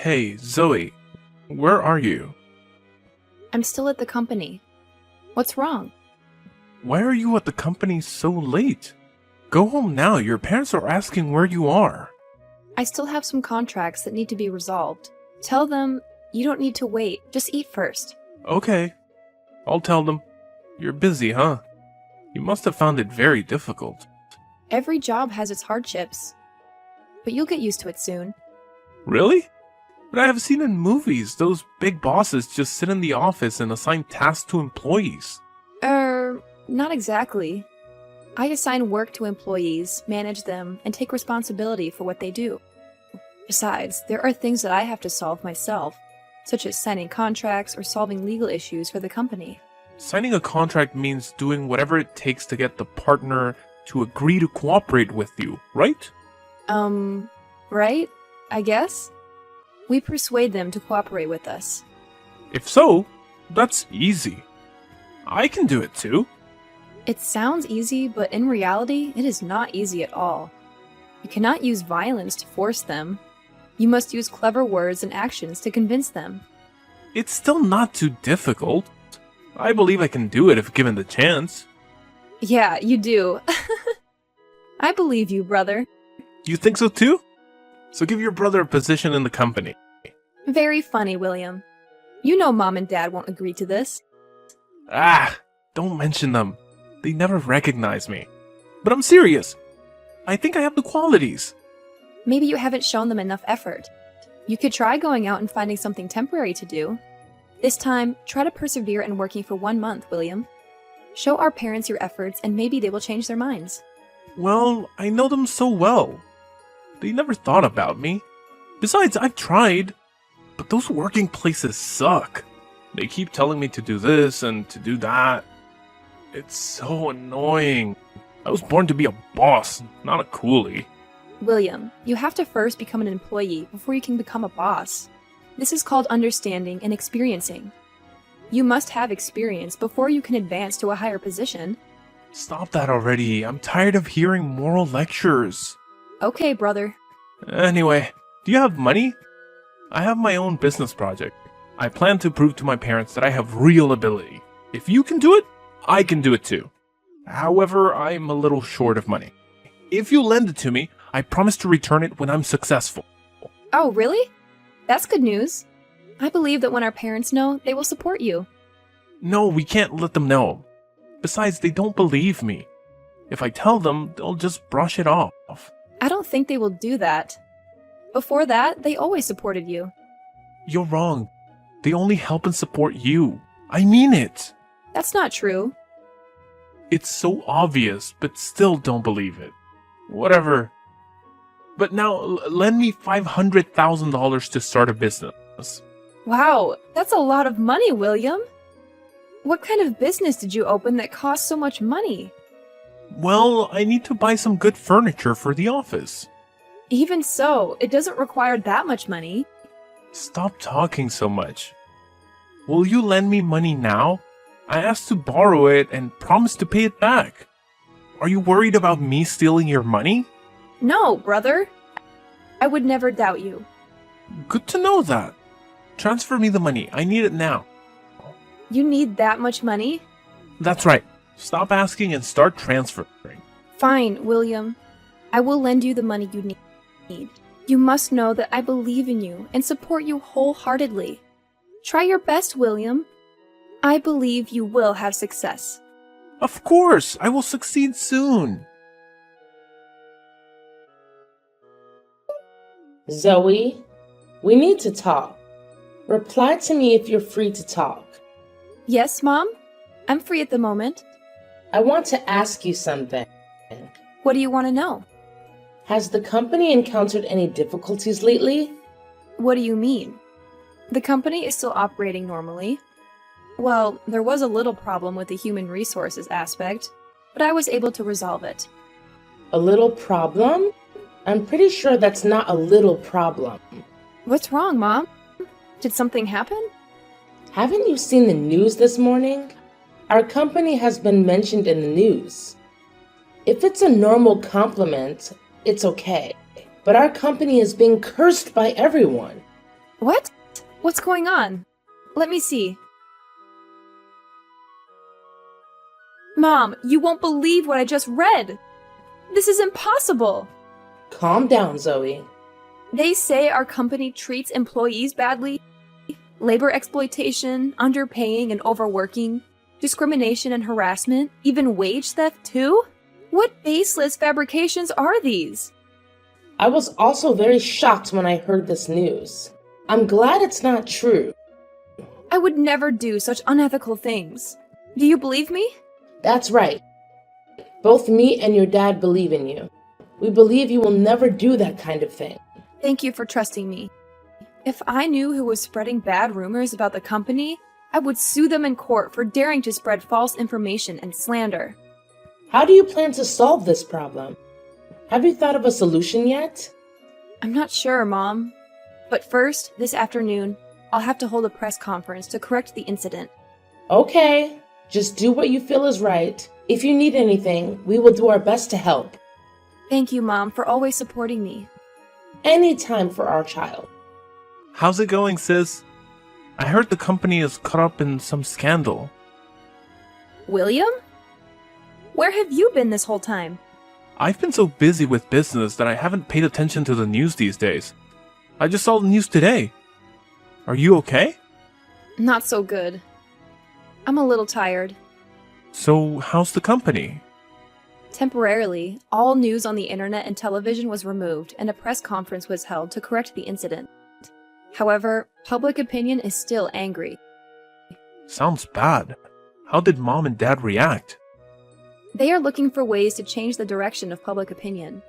Hey, Zoe, where are you? I'm still at the company. What's wrong? Why are you at the company so late? Go home now, your parents are asking where you are. I still have some contracts that need to be resolved. Tell them you don't need to wait, just eat first. Okay, I'll tell them. You're busy, huh? You must have found it very difficult. Every job has its hardships, but you'll get used to it soon. Really? But I have seen in movies, those big bosses just sit in the office and assign tasks to employees. Not exactly. I assign work to employees, manage them, and take responsibility for what they do. Besides, there are things that I have to solve myself, such as signing contracts or solving legal issues for the company. Signing a contract means doing whatever it takes to get the partner to agree to cooperate with you, right? Right? I guess? We persuade them to cooperate with us. If so, that's easy. I can do it too. It sounds easy, but in reality, it is not easy at all. You cannot use violence to force them. You must use clever words and actions to convince them. It's still not too difficult. I believe I can do it if given the chance. Yeah, you do. I believe you, brother. You think so too? So give your brother a position in the company. Very funny, William. You know Mom and Dad won't agree to this. Don't mention them. They never recognize me. But I'm serious. I think I have the qualities. Maybe you haven't shown them enough effort. You could try going out and finding something temporary to do. This time, try to persevere in working for 1 month, William. Show our parents your efforts and maybe they will change their minds. Well, I know them so well. They never thought about me. Besides, I've tried. But those working places suck. They keep telling me to do this and to do that. It's so annoying. I was born to be a boss, not a coolie. William, you have to first become an employee before you can become a boss. This is called understanding and experiencing. You must have experience before you can advance to a higher position. Stop that already. I'm tired of hearing moral lectures. Okay, brother. Anyway, do you have money? I have my own business project. I plan to prove to my parents that I have real ability. If you can do it, I can do it too. However, I'm a little short of money. If you lend it to me, I promise to return it when I'm successful. Oh, really? That's good news. I believe that when our parents know, they will support you. No, we can't let them know. Besides, they don't believe me. If I tell them, they'll just brush it off. I don't think they will do that. Before that, they always supported you. You're wrong. They only help and support you. I mean it. That's not true. It's so obvious, but still don't believe it. Whatever. But now, lend me $500,000 to start a business. Wow, that's a lot of money, William. What kind of business did you open that cost so much money? Well, I need to buy some good furniture for the office. Even so, it doesn't require that much money. Stop talking so much. Will you lend me money now? I asked to borrow it and promised to pay it back. Are you worried about me stealing your money? No, brother. I would never doubt you. Good to know that. Transfer me the money. I need it now. You need that much money? That's right. Stop asking and start transferring. Fine, William. I will lend you the money you need. You must know that I believe in you and support you wholeheartedly. Try your best, William. I believe you will have success. Of course, I will succeed soon. Zoe, we need to talk. Reply to me if you're free to talk. Yes, Mom? I'm free at the moment. I want to ask you something. What do you want to know? Has the company encountered any difficulties lately? What do you mean? The company is still operating normally. Well, there was a little problem with the human resources aspect, but I was able to resolve it. A little problem? I'm pretty sure that's not a little problem. What's wrong, Mom? Did something happen? Haven't you seen the news this morning? Our company has been mentioned in the news. If it's a normal compliment, it's okay. But our company is being cursed by everyone. What? What's going on? Let me see. Mom, you won't believe what I just read. This is impossible. Calm down, Zoe. They say our company treats employees badly. Labor exploitation, underpaying and overworking, discrimination and harassment, even wage theft too? What baseless fabrications are these? I was also very shocked when I heard this news. I'm glad it's not true. I would never do such unethical things. Do you believe me? That's right. Both me and your dad believe in you. We believe you will never do that kind of thing. Thank you for trusting me. If I knew who was spreading bad rumors about the company, I would sue them in court for daring to spread false information and slander. How do you plan to solve this problem? Have you thought of a solution yet? I'm not sure, Mom. But first, this afternoon, I'll have to hold a press conference to correct the incident. Okay, just do what you feel is right. If you need anything, we will do our best to help. Thank you, Mom, for always supporting me. Anytime for our child. How's it going, sis? I heard the company is caught up in some scandal. William? Where have you been this whole time? I've been so busy with business that I haven't paid attention to the news these days. I just saw the news today. Are you okay? Not so good. I'm a little tired. So, how's the company? Temporarily, all news on the internet and television was removed and a press conference was held to correct the incident. However, public opinion is still angry. Sounds bad. How did Mom and Dad react? They are looking for ways to change the direction of public opinion.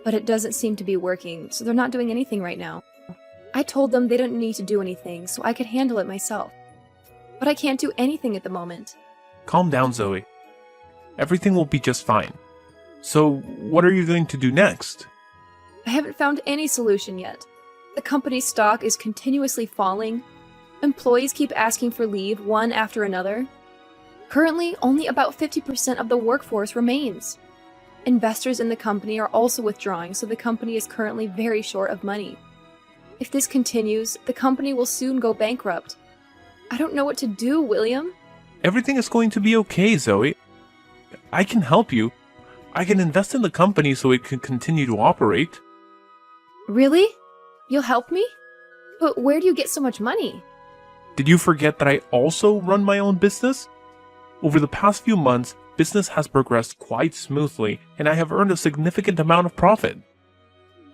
But it doesn't seem to be working, so they're not doing anything right now. I told them they don't need to do anything, so I could handle it myself. But I can't do anything at the moment. Calm down, Zoe. Everything will be just fine. So, what are you going to do next? I haven't found any solution yet. The company's stock is continuously falling. Employees keep asking for leave one after another. Currently, only about 50% of the workforce remains. Investors in the company are also withdrawing, so the company is currently very short of money. If this continues, the company will soon go bankrupt. I don't know what to do, William. Everything is going to be okay, Zoe. I can help you. I can invest in the company so it can continue to operate. Really? You'll help me? But where do you get so much money? Did you forget that I also run my own business? Over the past few months, business has progressed quite smoothly, and I have earned a significant amount of profit.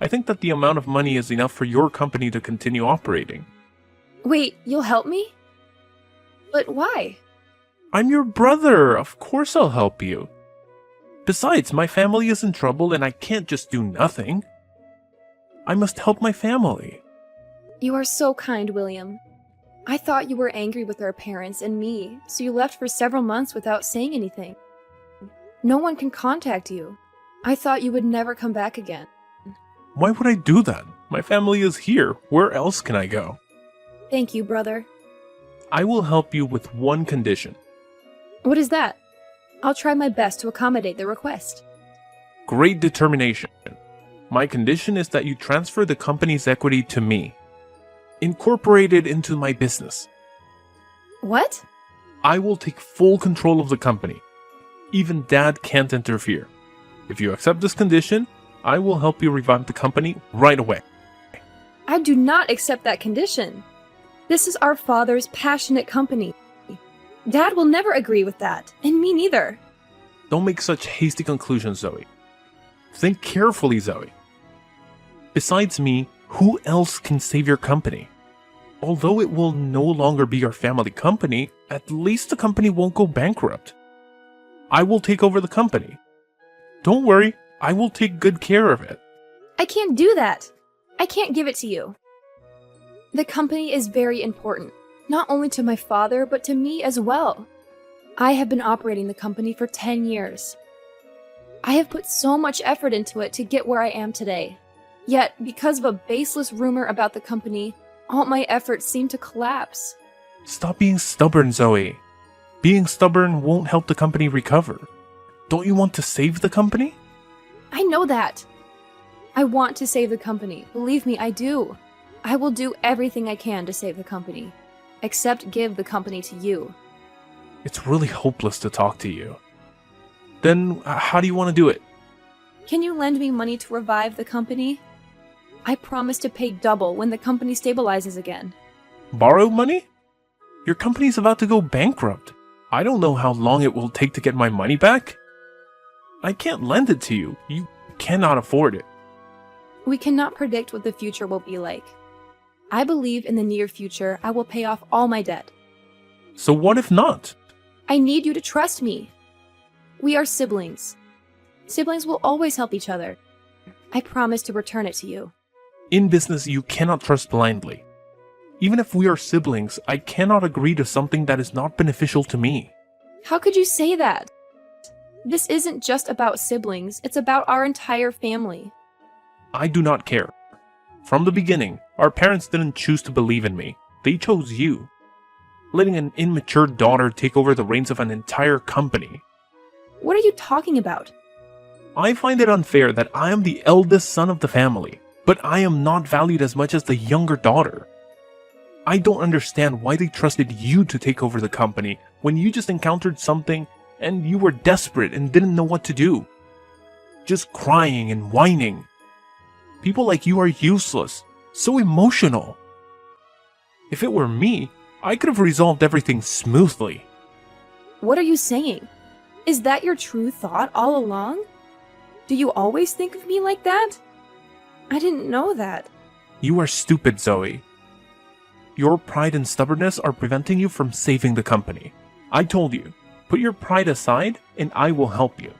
I think that the amount of money is enough for your company to continue operating. Wait, you'll help me? But why? I'm your brother. Of course I'll help you. Besides, my family is in trouble and I can't just do nothing. I must help my family. You are so kind, William. I thought you were angry with our parents and me, so you left for several months without saying anything. No one can contact you. I thought you would never come back again. Why would I do that? My family is here. Where else can I go? Thank you, brother. I will help you with one condition. What is that? I'll try my best to accommodate the request. Great determination. My condition is that you transfer the company's equity to me. Incorporate it into my business. What? I will take full control of the company. Even Dad can't interfere. If you accept this condition, I will help you revive the company right away. I do not accept that condition. This is our father's passionate company. Dad will never agree with that, and me neither. Don't make such hasty conclusions, Zoe. Think carefully, Zoe. Besides me, who else can save your company? Although it will no longer be your family company, at least the company won't go bankrupt. I will take over the company. Don't worry, I will take good care of it. I can't do that. I can't give it to you. The company is very important, not only to my father, but to me as well. I have been operating the company for 10 years. I have put so much effort into it to get where I am today. Yet, because of a baseless rumor about the company, all my efforts seem to collapse. Stop being stubborn, Zoe. Being stubborn won't help the company recover. Don't you want to save the company? I know that. I want to save the company. Believe me, I do. I will do everything I can to save the company, except give the company to you. It's really hopeless to talk to you. Then, how do you want to do it? Can you lend me money to revive the company? I promise to pay double when the company stabilizes again. Borrow money? Your company's about to go bankrupt. I don't know how long it will take to get my money back. I can't lend it to you. You cannot afford it. We cannot predict what the future will be like. I believe in the near future I will pay off all my debt. So what if not? I need you to trust me. We are siblings. Siblings will always help each other. I promise to return it to you. In business, you cannot trust blindly. Even if we are siblings, I cannot agree to something that is not beneficial to me. How could you say that? This isn't just about siblings, it's about our entire family. I do not care. From the beginning, our parents didn't choose to believe in me. They chose you. Letting an immature daughter take over the reins of an entire company. What are you talking about? I find it unfair that I am the eldest son of the family, but I am not valued as much as the younger daughter. I don't understand why they trusted you to take over the company when you just encountered something and you were desperate and didn't know what to do. Just crying and whining. People like you are useless, so emotional. If it were me, I could have resolved everything smoothly. What are you saying? Is that your true thought all along? Do you always think of me like that? I didn't know that. You are stupid, Zoe. Your pride and stubbornness are preventing you from saving the company. I told you, put your pride aside and I will help you.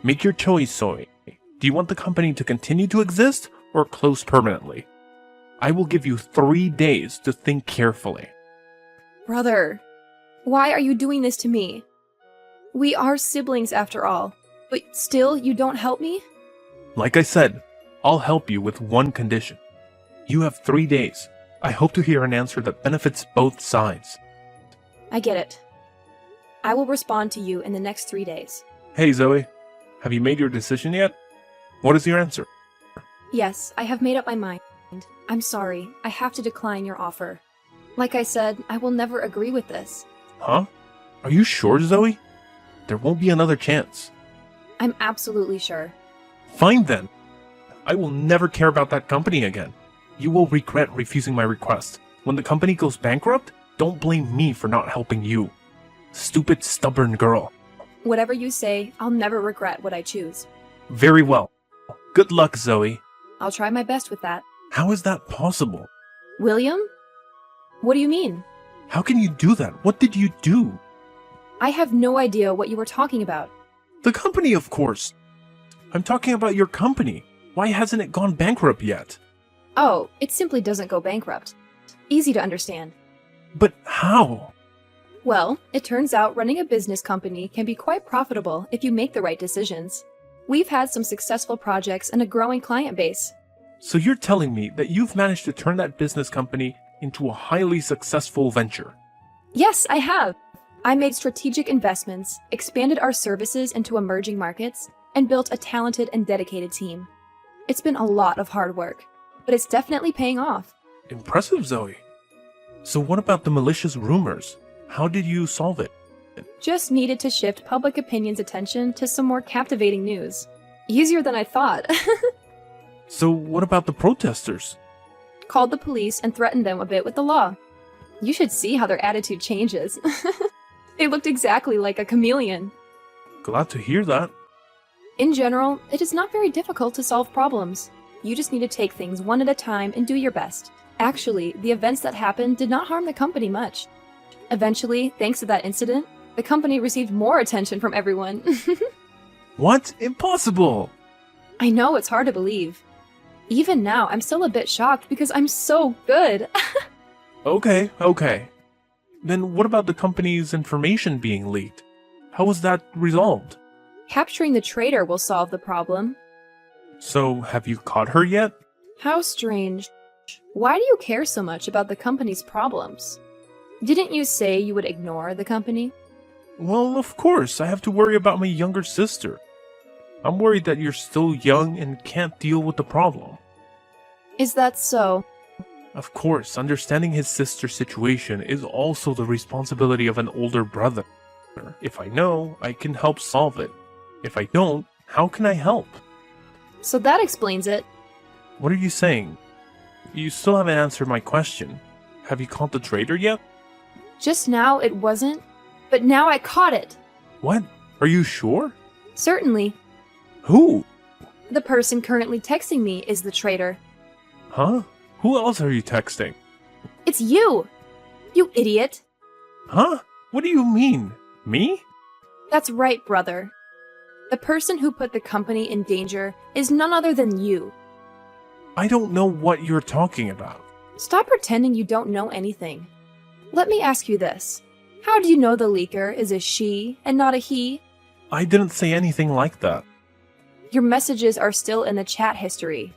Make your choice, Zoe. Do you want the company to continue to exist or close permanently? I will give you 3 days to think carefully. Brother, why are you doing this to me? We are siblings after all, but still you don't help me? Like I said, I'll help you with one condition. You have 3 days. I hope to hear an answer that benefits both sides. I get it. I will respond to you in the next 3 days. Hey Zoe, have you made your decision yet? What is your answer? Yes, I have made up my mind. I'm sorry, I have to decline your offer. Like I said, I will never agree with this. Huh? Are you sure, Zoe? There won't be another chance. I'm absolutely sure. Fine then. I will never care about that company again. You will regret refusing my request. When the company goes bankrupt, don't blame me for not helping you. Stupid, stubborn girl. Whatever you say, I'll never regret what I choose. Very well. Good luck, Zoe. I'll try my best with that. How is that possible? William? What do you mean? How can you do that? What did you do? I have no idea what you were talking about. The company, of course. I'm talking about your company. Why hasn't it gone bankrupt yet? Oh, it simply doesn't go bankrupt. Easy to understand. But how? Well, it turns out running a business company can be quite profitable if you make the right decisions. We've had some successful projects and a growing client base. So you're telling me that you've managed to turn that business company into a highly successful venture? Yes, I have. I made strategic investments, expanded our services into emerging markets, and built a talented and dedicated team. It's been a lot of hard work, but it's definitely paying off. Impressive, Zoe. So what about the malicious rumors? How did you solve it? Just needed to shift public opinion's attention to some more captivating news. Easier than I thought. So what about the protesters? Called the police and threatened them a bit with the law. You should see how their attitude changes. They looked exactly like a chameleon. Glad to hear that. In general, it is not very difficult to solve problems. You just need to take things one at a time and do your best. Actually, the events that happened did not harm the company much. Eventually, thanks to that incident, the company received more attention from everyone. What? Impossible! I know, it's hard to believe. Even now, I'm still a bit shocked because I'm so good. Okay. Then what about the company's information being leaked? How was that resolved? Capturing the traitor will solve the problem. So, have you caught her yet? How strange. Why do you care so much about the company's problems? Didn't you say you would ignore the company? Well, of course, I have to worry about my younger sister. I'm worried that you're still young and can't deal with the problem. Is that so? Of course, understanding his sister's situation is also the responsibility of an older brother. If I know, I can help solve it. If I don't, how can I help? So that explains it. What are you saying? You still haven't answered my question. Have you caught the traitor yet? Just now it wasn't, but now I caught it. What? Are you sure? Certainly. Who? The person currently texting me is the traitor. Huh? Who else are you texting? It's you! You idiot! Huh? What do you mean? Me? That's right, brother. The person who put the company in danger is none other than you. I don't know what you're talking about. Stop pretending you don't know anything. Let me ask you this. How do you know the leaker is a she and not a he? I didn't say anything like that. Your messages are still in the chat history.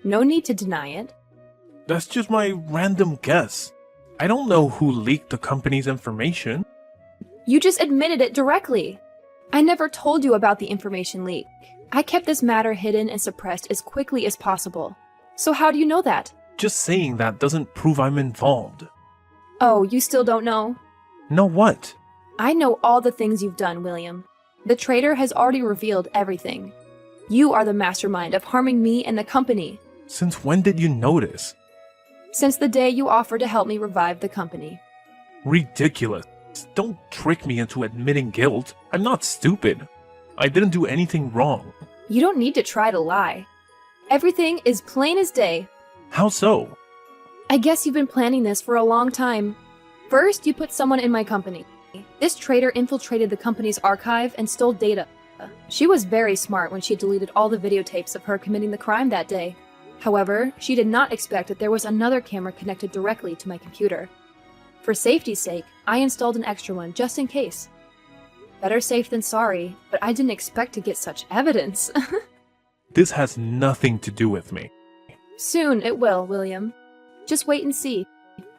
No need to deny it. That's just my random guess. I don't know who leaked the company's information. You just admitted it directly. I never told you about the information leak. I kept this matter hidden and suppressed as quickly as possible. So how do you know that? Just saying that doesn't prove I'm involved. Oh, you still don't know? Know what? I know all the things you've done, William. The traitor has already revealed everything. You are the mastermind of harming me and the company. Since when did you notice? Since the day you offered to help me revive the company. Ridiculous. Don't trick me into admitting guilt. I'm not stupid. I didn't do anything wrong. You don't need to try to lie. Everything is plain as day. How so? I guess you've been planning this for a long time. First, you put someone in my company. This traitor infiltrated the company's archive and stole data. She was very smart when she deleted all the videotapes of her committing the crime that day. However, she did not expect that there was another camera connected directly to my computer. For safety's sake, I installed an extra one just in case. Better safe than sorry, but I didn't expect to get such evidence. This has nothing to do with me. Soon it will, William. Just wait and see.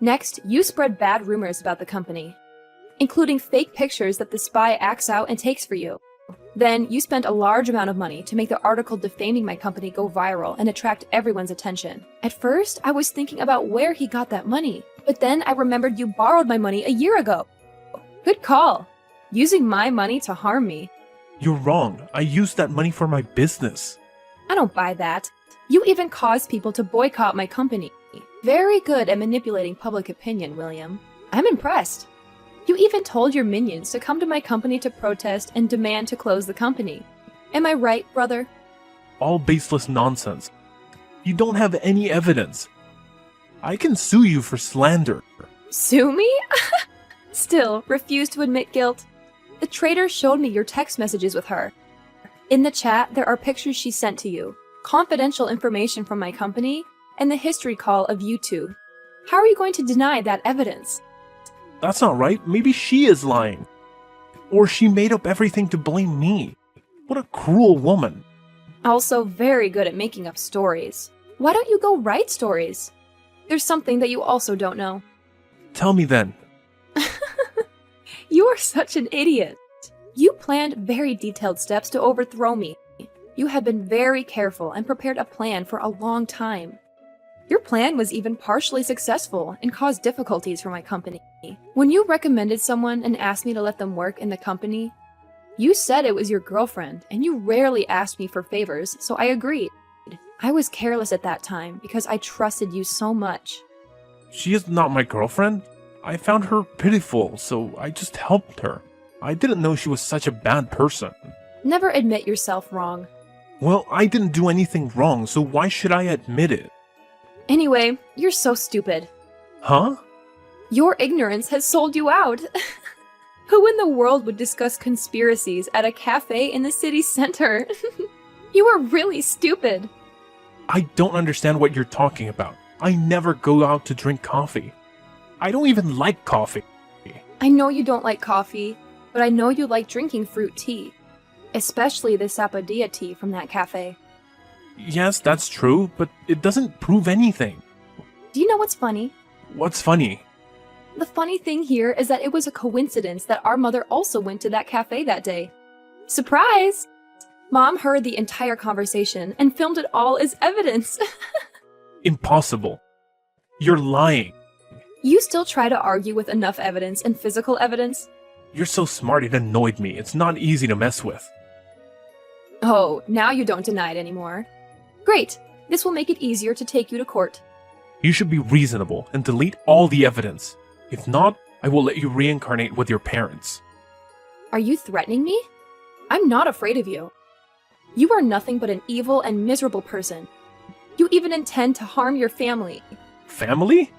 Next, you spread bad rumors about the company, including fake pictures that the spy acts out and takes for you. Then, you spent a large amount of money to make the article defaming my company go viral and attract everyone's attention. At first, I was thinking about where he got that money, but then I remembered you borrowed my money a year ago. Good call. Using my money to harm me. You're wrong. I used that money for my business. I don't buy that. You even caused people to boycott my company. Very good at manipulating public opinion, William. I'm impressed. You even told your minions to come to my company to protest and demand to close the company. Am I right, brother? All baseless nonsense. You don't have any evidence. I can sue you for slander. Sue me? Still, refuse to admit guilt. The traitor showed me your text messages with her. In the chat, there are pictures she sent to you, confidential information from my company, and the history call of you two. How are you going to deny that evidence? That's not right. Maybe she is lying. Or she made up everything to blame me. What a cruel woman. Also very good at making up stories. Why don't you go write stories? There's something that you also don't know. Tell me then. You are such an idiot. You planned very detailed steps to overthrow me. You have been very careful and prepared a plan for a long time. Your plan was even partially successful and caused difficulties for my company. When you recommended someone and asked me to let them work in the company, you said it was your girlfriend, and you rarely asked me for favors, so I agreed. I was careless at that time because I trusted you so much. She is not my girlfriend. I found her pitiful, so I just helped her. I didn't know she was such a bad person. Never admit yourself wrong. Well, I didn't do anything wrong, so why should I admit it? Anyway, you're so stupid. Huh? Your ignorance has sold you out. Who in the world would discuss conspiracies at a cafe in the city center? You are really stupid. I don't understand what you're talking about. I never go out to drink coffee. I don't even like coffee. I know you don't like coffee, but I know you like drinking fruit tea. Especially the sapodilla tea from that cafe. Yes, that's true, but it doesn't prove anything. Do you know what's funny? What's funny? The funny thing here is that it was a coincidence that our mother also went to that cafe that day. Surprise! Mom heard the entire conversation and filmed it all as evidence. Impossible. You're lying. You still try to argue with enough evidence and physical evidence? You're so smart it annoyed me. It's not easy to mess with. Oh, now you don't deny it anymore. Great. This will make it easier to take you to court. You should be reasonable and delete all the evidence. If not, I will let you reincarnate with your parents. Are you threatening me? I'm not afraid of you. You are nothing but an evil and miserable person. You even intend to harm your family. Family?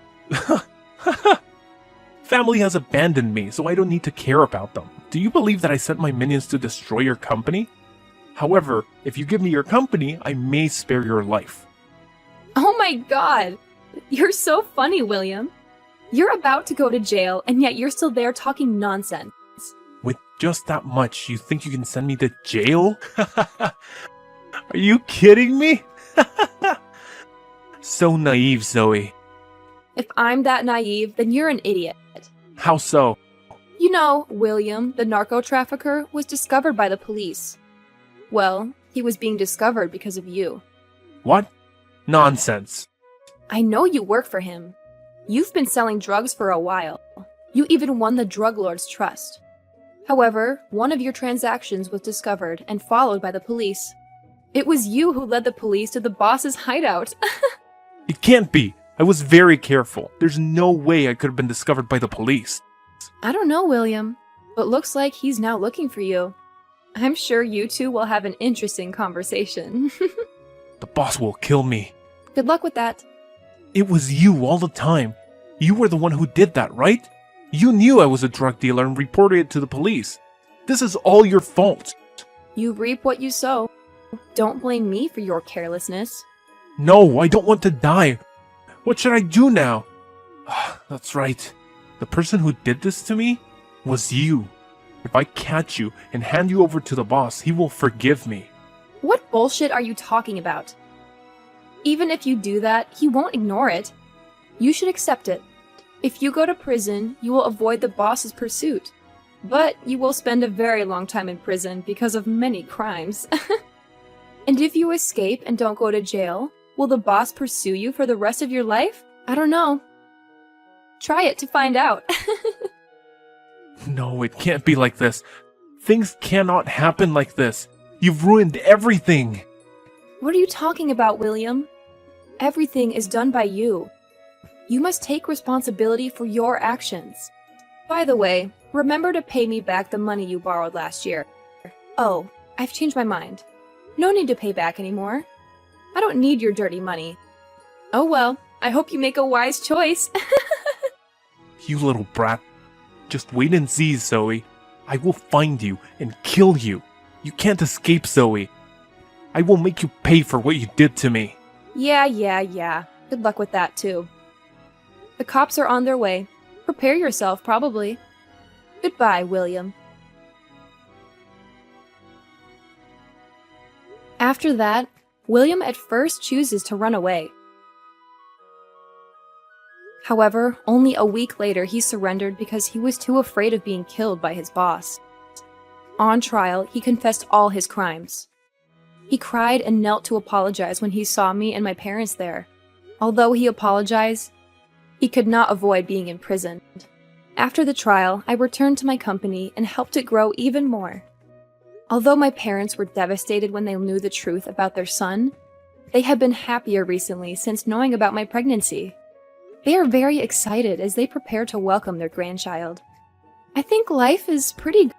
Family has abandoned me, so I don't need to care about them. Do you believe that I sent my minions to destroy your company? However, if you give me your company, I may spare your life. Oh my god! You're so funny, William. You're about to go to jail, and yet you're still there talking nonsense. With just that much, you think you can send me to jail? Are you kidding me? So naive, Zoe. If I'm that naive, then you're an idiot. How so? You know, William, the narco trafficker, was discovered by the police. Well, he was being discovered because of you. What? Nonsense. I know you work for him. You've been selling drugs for a while. You even won the drug lord's trust. However, one of your transactions was discovered and followed by the police. It was you who led the police to the boss's hideout. It can't be. I was very careful. There's no way I could have been discovered by the police. I don't know, William, but looks like he's now looking for you. I'm sure you two will have an interesting conversation. The boss will kill me. Good luck with that. It was you all the time. You were the one who did that, right? You knew I was a drug dealer and reported it to the police. This is all your fault. You reap what you sow. Don't blame me for your carelessness. No, I don't want to die. What should I do now? That's right. The person who did this to me was you. If I catch you and hand you over to the boss, he will forgive me. What bullshit are you talking about? Even if you do that, he won't ignore it. You should accept it. If you go to prison, you will avoid the boss's pursuit. But you will spend a very long time in prison because of many crimes. And if you escape and don't go to jail, will the boss pursue you for the rest of your life? I don't know. Try it to find out. No, it can't be like this. Things cannot happen like this. You've ruined everything. What are you talking about, William? Everything is done by you. You must take responsibility for your actions. By the way, remember to pay me back the money you borrowed last year. Oh, I've changed my mind. No need to pay back anymore. I don't need your dirty money. Oh well, I hope you make a wise choice. You little brat. Just wait and see, Zoe. I will find you and kill you. You can't escape, Zoe. I will make you pay for what you did to me. Yeah. Good luck with that, too. The cops are on their way. Prepare yourself, probably. Goodbye, William. After that, William at first chooses to run away. However, only a week later he surrendered because he was too afraid of being killed by his boss. On trial, he confessed all his crimes. He cried and knelt to apologize when he saw me and my parents there. Although he apologized, he could not avoid being imprisoned. After the trial, I returned to my company and helped it grow even more. Although my parents were devastated when they knew the truth about their son, they have been happier recently since knowing about my pregnancy. They are very excited as they prepare to welcome their grandchild. I think life is pretty